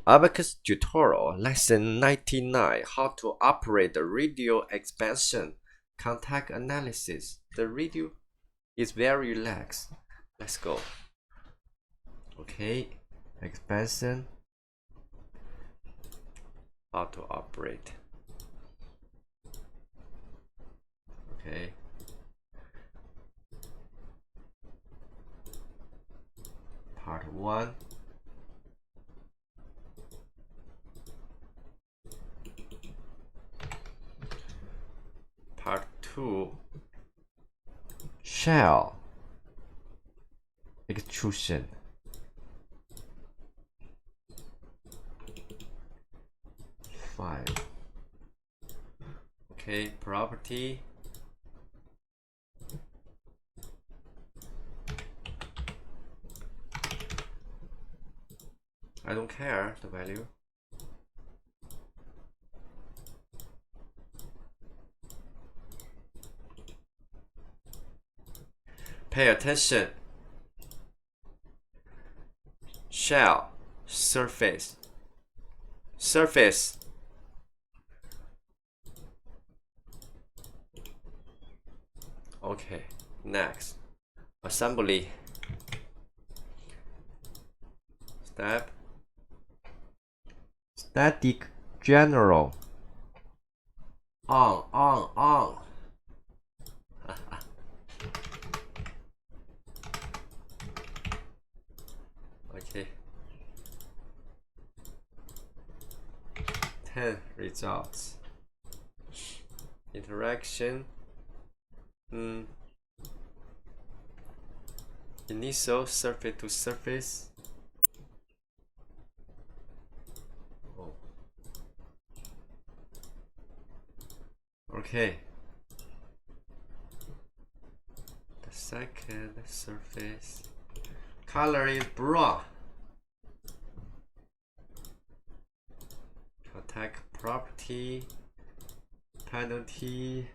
Abaqus tutorial lesson 99, how to operate the radial expansion contact analysis. The radial is very relaxed. Let's go. Okay, expansion, how to operate. Okay. Part 1. Part 2. Shell extrusion. Okay, property. I don't care the value. Pay attention. Shell, surface, surface. Okay, next, assembly. Step, static general. On. Okay. 10 results. Interaction. Initial surface to surface. Oh. Okay. The second surface. Color is brown. Contact property. Penalty.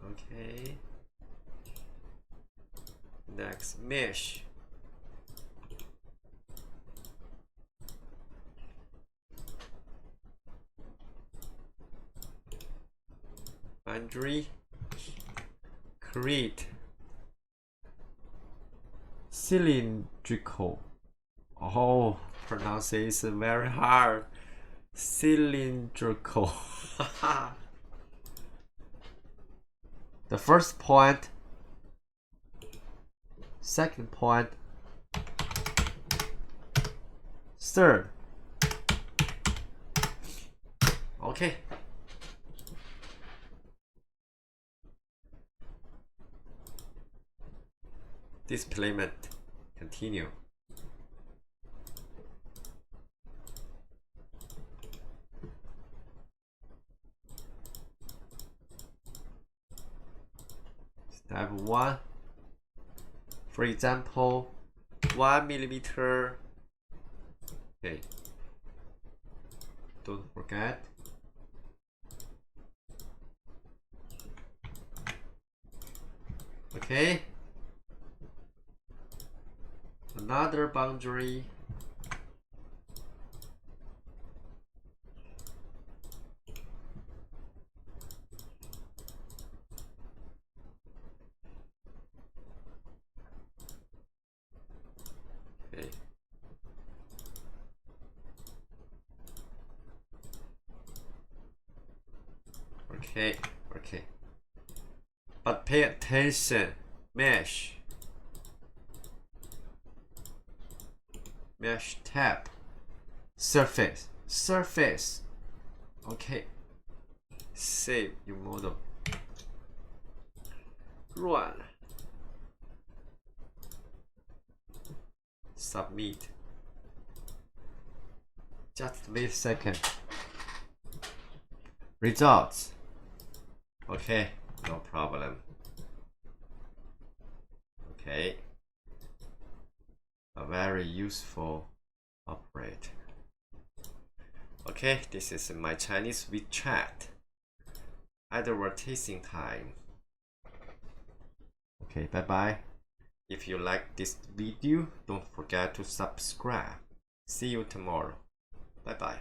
Okay. Next, mesh. Boundary. Create. Cylindrical. Oh, pronunciation very hard. Cylindrical. The first point, second point, third. Okay. Displayment. Continue. Step 1. For example, 1 millimeter. Okay. Don't forget. Okay. Another boundary. Okay. But pay attention. Mesh tab. Surface. Okay. Save your model. Run. Submit. Just wait a second. Results. Okay, no problem. Okay. A very useful operate. Okay, this is my Chinese WeChat. Advertising time. Okay, bye bye. If you like this video, don't forget to subscribe. See you tomorrow. Bye bye.